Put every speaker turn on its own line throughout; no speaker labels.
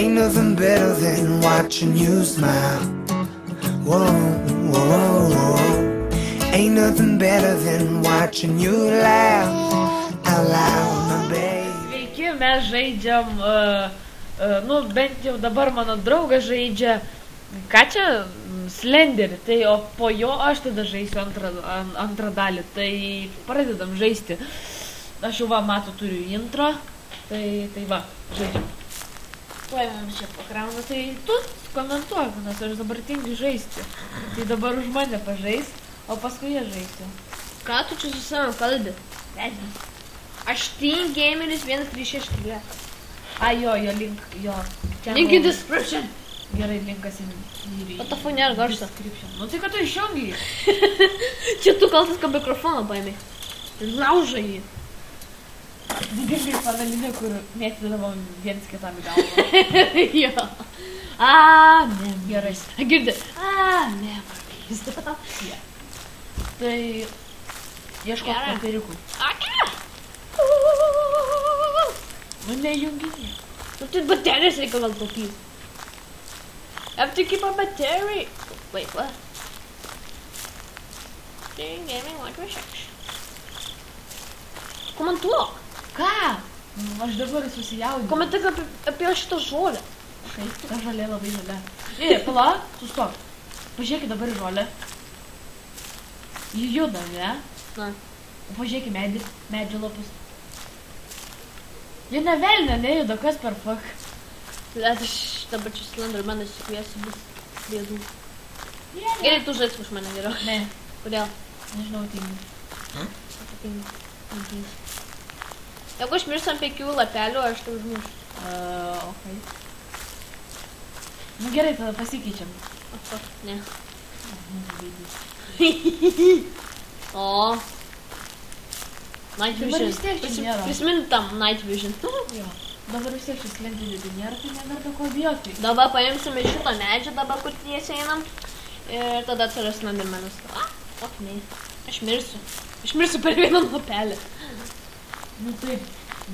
Ain't nothing better than watching you smile. Whoa, whoa, whoa. Ain't nothing better than watching you laugh out loud, my baby.
Sveiki, mes žaidžiam, nu bent jau dabar mano draugas žaidžia, ką čia, Slenderį, tai o po jo aš tada žaisiu antrą dalį, tai pradedam žaisti. Aš jau va, matau, turiu intro, tai va, žaidžiam. Tuoj mums čia pakrauna, tai tu komentuok, nes aš dabar tingiu žaisti. Tai dabar už mane pažais, o paskui jie žaisiu.
Ką tu čia su savim kalbi?
Vedžiam.
Aš Team Gameris 136 kg.
A, jo, link, jo.
Link in description.
Gerai, linkas į...
O ta fone ar garšta?
Nu tai kad tu išjungi.
Čia tu kaltas, kad mikrofoną paėmė. Ir laužai jį.
Didingai padalinė, kur mėtydavom viens kitam į galvą.
Jo. Amen.
Gerai.
Girdi. Amen.
Yeah. Tai... Ieškok papirikų. Nu nejunginė.
Nu tai baterijas reikia gal taupyti. I have to keep a battery. Wait, what? Team Gaming 136. Komentuok.
Ką? Aš dabar susijaudinu.
Komentuok apie šitą žolę.
Kaip, ta žolė labai žalia. Pala, sustok. Pažiūrėkit dabar į žolę. Ji juda, ne?
Na.
Pažiūrėkit medžio lapus. Ji nevelnė nejuda, kas per fuck.
Bet aš dabar čia Slendermaną išsikviesiu bus bėdų. Gerai, tu žaisk už mane geriau.
Ne.
Kodėl?
Nežinau, tingiu.
Tingiu. Jeigu aš mirsiu ant 5 lapelių, aš tai užmušiu.
Okay. Nu gerai, tada pasikeičiam.
Ne. O. Night Vision. Prisimint tam Night Vision.
Jo. Dabar vis tiek šis Slenderį nėra, tai neverta ko bijoti.
Dabar paimsime šitą medžią, dabar kur tiesiai einam. Ir tada atsiras Slendermanas. Ok, ne. Aš mirsiu. Aš mirsiu per vieną lapelį.
Nu taip,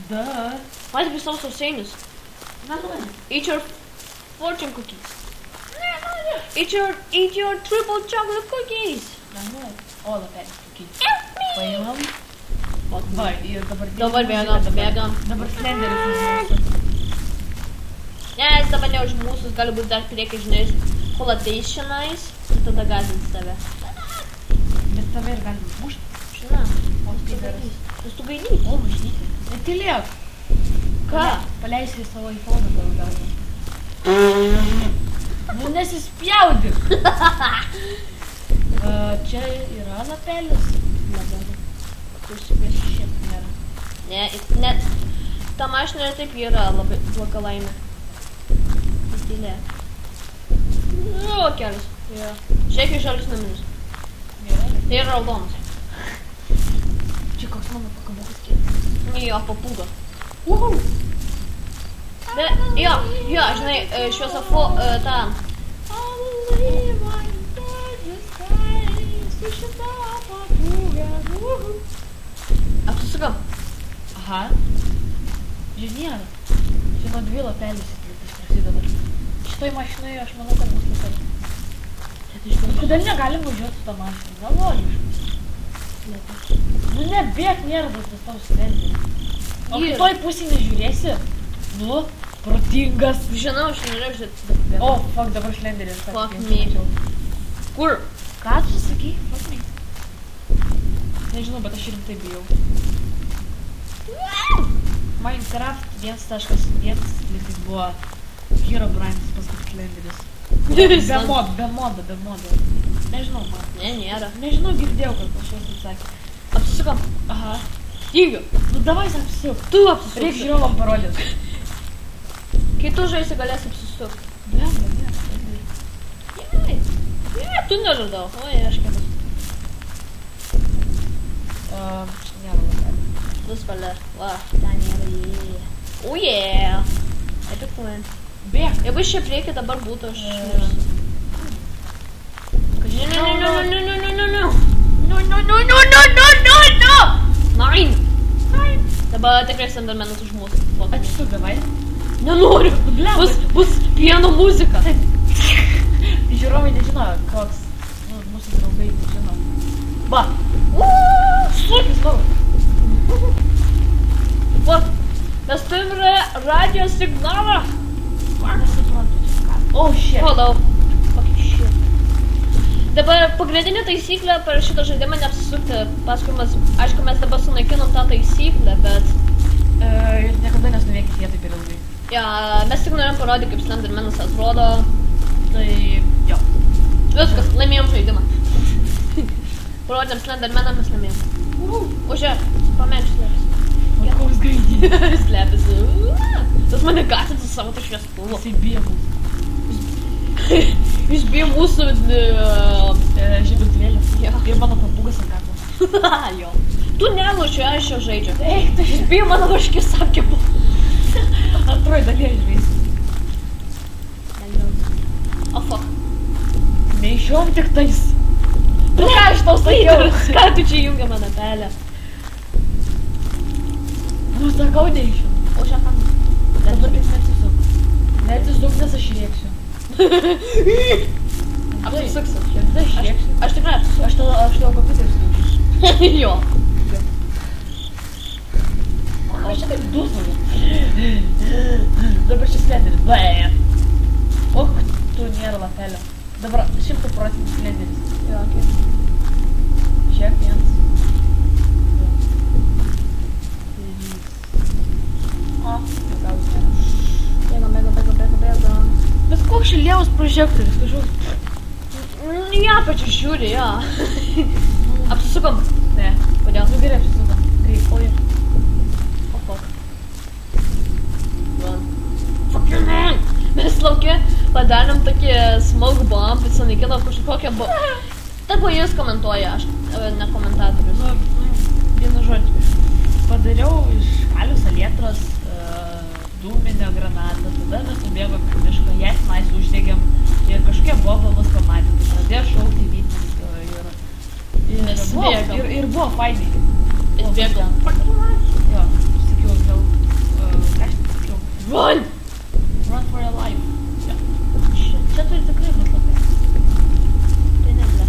da.
Valgyk savo sausainius. Eat your fortune cookies. Eat your triple chocolate cookies.
O, lapelis cookies. Paimam. Va, ir
dabar bėgam.
Dabar Slenderis už mūsų.
Ne, jis dabar ne už mūsų, gali būti dar prieki, žinai, kol ateis šiandien ir tada gąsdins tave.
Bet tave ir gali mušti.
Žinai,
O, Slenderis.
Nes tu gaidyti.
O, mušyti. Netylėk.
Ką?
Paleisi savo iPhone'ą gal. Nu, nesispjaudyk. Čia yra lapelis. Šiaip nėra.
Ne, ta mašina ir taip yra labai bloga laimė. Tylė. O, kelias. Žiūrėk į žalius naminus. Tai yra raudonas.
Čia koks mano pakabukas kėlis.
Jo, papūga. Jo, žinai, šviesofo, tą. Apsisukam.
Aha. Žinėra. Čia nuo 2 lapelis prasideda. Šitoj mašinoje aš manau, kad bus lapelis. Kodėl negalim važiuoti su tą mašiną? Gal logiškai. Nu nebėk, nėra tas tau Slenderis. O kitoj pusėj nežiūrėsi? Nu, protingas.
Žinau, aš norėjau žiūrėti.
O, fuck, dabar Slenderis.
Fuck me. Kur?
Ką tu sakai? Fuck me. Nežinau, bet aš rimtai bijau. Minecraft 1.1 lygis buvo Herobrine, paskui Slenderis. Be modo. Nežinau, man.
Ne, nėra.
Nežinau, girdėjau, kad kažkas atsakė.
Apsisukam.
Aha.
Tingiu.
Nu davai apsisuk.
Tu apsisuk.
Reik žiūrovam parodyti.
Kai tu žaisi, galės apsisuk. Ne, tu nežadau. Oi, aš kitas.
Nėra lapelį.
Nuspalė. Va, ten nėra jie. Oh yeah. Epic win.
Bėk.
Jeigu iš čia prieki dabar būtų, aš mirsiu. No. Nein. Dabar tikrai Slendermanas už mūsų.
Atsisuk, davai.
Nenoriu. Bus pieno muzika.
Žiūrovai nežino, koks mūsų draugai žino. Va. Slūkis tavo.
Va. Mes turime radio signalą.
Nesuprantu, ką. Oh, shit.
Hello. Fucking shit. Dabar pagrindinė taisyklė per šitą žaidimą neapsisukti. Paskui mes, aišku, mes dabar sunaikinom tą taisyklę, bet...
Niekada nesuveikit jie taip ir ilgai.
Ja, mes tik norėjom parodyti, kaip Slendermanas atrodo.
Tai, jo.
Viskas, laimėjom žaidimą. Parodėm Slendermaną, mes laimėjom. Užė, pamėgš slėpėsi.
O koks gaidys.
Slėpėsi. Tas mane gąsdina su savo to šviestuvu.
Jisai bijo mūsų.
Jis bijo mūsų
žibintuvėlį.
Jo.
Ir mano papūgas ant kaklo.
Jo. Tu nelošiu, aš jau žaidžiu.
Eik, tai
Jis bijo mano vaškis apkepų.
antroji dalyje žvaisi.
O fuck.
Neišiom tik tais. Nu ką aš tau sakiau?
Ką tu čia jungia mano pelę?
Nu sakau neišiom.
O šią kam?
Dabar tik neatsisuk. Neatsisuk, nes aš rėksiu.
Apsisuksiu.
Tai aš rėksiu.
Aš tikrai apsisuksiu.
Aš tavo kompiuterį sudaužysiu.
Jo.
Aš čia taip dusauju. Dabar čia slenderis. Bėm. Ok, tu nėra lapelio. Dabar 100% slenderis.
Jo, okei.
Žiūrėk, vienas. O, gal čia.
Bėgam.
Bet koks šiliaus prožektorius, kažkoks.
Ja, pačiu žiūri, jo. Apsisukom.
Ne.
Kodėl?
Nu gerai, apsisukam. Greit, oi.
O fuck. Run. Fucking man! Mes laukia padarėm tokį smoke bomb, bet sunaikinom kažkokią Tegu jis komentuoja, aš ne komentatorius.
Nu, vienu žodžiu. Padariau iš kalių salietros dūminę granatą, tada mes nubėgom į mišką, ją tenais uždegėm ir kažkokie boba mus pamatė, tai pradėjo šaukti vytis ir buvo fainiai.
Ir bėgom.
Jo, sakiau, gal, ką aš sakiau?
Run!
Run for your life. Ja. Čia turi tikrai būt labai.
Tai neblė.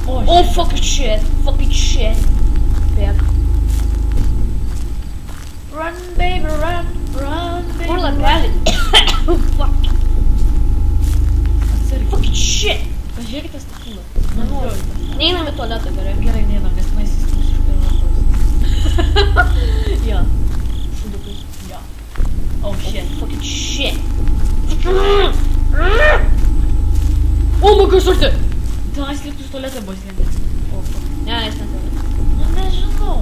Oh, fucking shit. Bėg.
Run, baby, run, baby.
Kur lapelį? Fuck.
Atsargiai.
Fucking shit.
Pažiūrėkite statulą.
Neinam į tualetą, gerai.
Gerai, neinam, nes maisys mūsų išpirvatos.
Jo. Šudukai.
Jo. Oh, shit.
Fucking shit. Oh my god, šurti.
Tenais lieptų iš tualetą buvo slėpęs.
Oh, fuck. Ne, jis netualetą.
Nu, nežinau.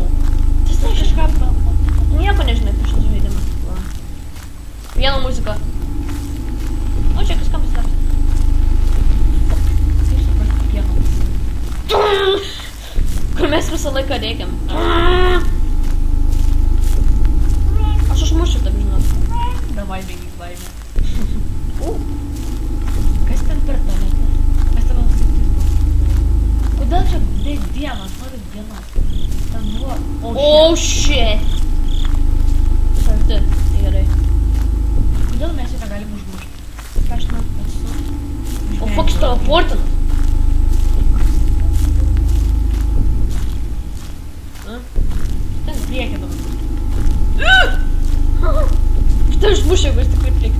Tai kažką
Nieko nežinai apie šitą žaidimą. Viena muzika. O, čia kažkam pasidarys. Kur mes visą laiką reikiam. Aš užmušiu, taip žinot.
Davai, bėgik laimė. Kas ten per tualetą? Kas ten apskritai buvo? Kodėl čia beveik dienas? Noriu dienas. Ten buvo...
Oh, shit. Šarti. Gerai.
Kodėl mes čia negalim užmušti? Ką aš noriu atsisukti?
O, fuck, jis teleportina.
Ten priekį dabar.
Tai užmušiu, jeigu jis tikrai priekį.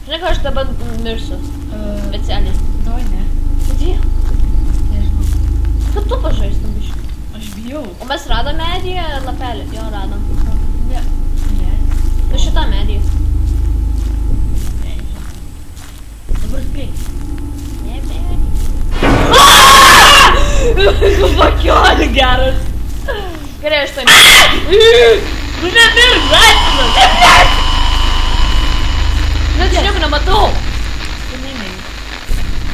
Žinai, ką aš dabar mirsiu. Specialiai.
Davai, ne.
Kodėl?
Nežinau.
Kad tu pažaistum biškį.
Aš bijau.
O mes radom medį lapelį? Jo, radom.
Ne. Ne.
Nu šitą medį.
Nežinau. Dabar spėk.
Ne, Vakioli geras. Gerai, aš tai Nu nemirk, žaistinas. Net aš nieko nematau.
Tu neimėjai.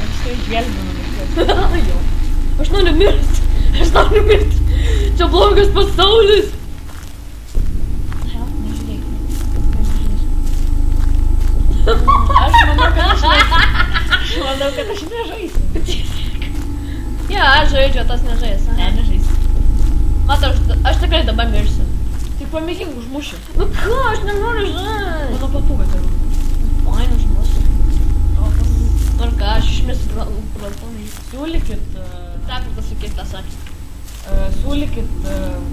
Aš tai išgelbinu.
Jo. Aš noriu mirti. Čia blogas pasaulis.
Nežiūrėk. Aš manau, kad aš nežaisiu.
Ja, aš žaidžiu, tas nežais.
Ne, nežaisiu.
Matai, aš tikrai dabar mirsiu.
Tik pamėgink užmušiu.
Nu ką, aš nenoriu žinai.
Mano papūga turiu.
Fain užmusiu. Ir ką, aš išmesiu praltonai.
Siūlykit,
Taip, tas su kitą sakė.
siūlykit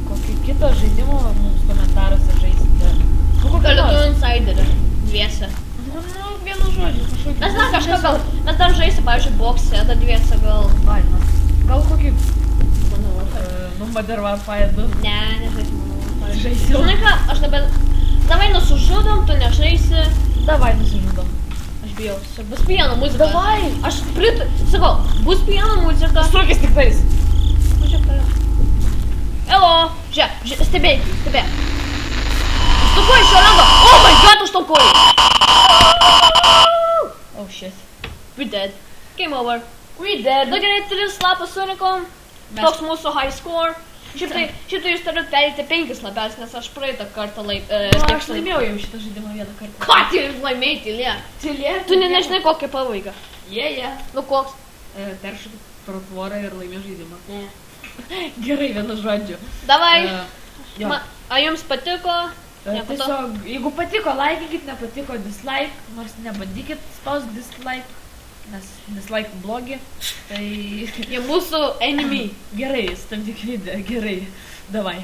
kokį kitą žaidimą mums komentaruose žaisite. Nu, kokį
Gal tu
nors.
insiderį. Dviese.
Nu, vienu žodžiu, kažkokį.
Mes dar kažką gal, mes dar žaisi, pavyzdžiui, boksę, dar dviese gal.
Faina. Gal kokį,
Manau,
nu, Modern Warfare 2.
ne, nežaisi, manau.
Žaisiu.
Žinai ką, aš dabar, davai nusižudom, tu nežaisi.
Davai nusižudom.
Aš bijausi, bus pieno muzika.
Davai.
Aš sakau, bus pieno muzika.
Strukis tik tais.
Važiuok toliau. Elo, žiūrėk, stebėk. Stukuoju šio rango. Oh my god, aš stukuoju.
Oh shit.
We dead. Game over.
We dead.
Na gerai, 3 lapus surinkom.
Mes-
Toks mūsų high score. Šiaip tai jūs turite perėti 5 lapelės, nes aš praeitą kartą
Nu, aš
tiksliai.
laimėjau jau šitą žaidimą vieną kartą.
Ką tu laimėjai, tylė?
Tylė.
Tu nežinai kokią pabaigą.
Jie.
Nu koks?
Peršokit pro tvorą ir laimėjau žaidimą.
Ne.
Gerai, vienu žodžiu.
Davai.
Jo.
Ar jums patiko? Nieko to.
Tiesiog, jeigu patiko, laikykit, nepatiko, dislike, nors nebandykit spaust dislike, nes dislike blogi, tai
Jie mūsų enemy.
gerai, stabdyk video, gerai, davai.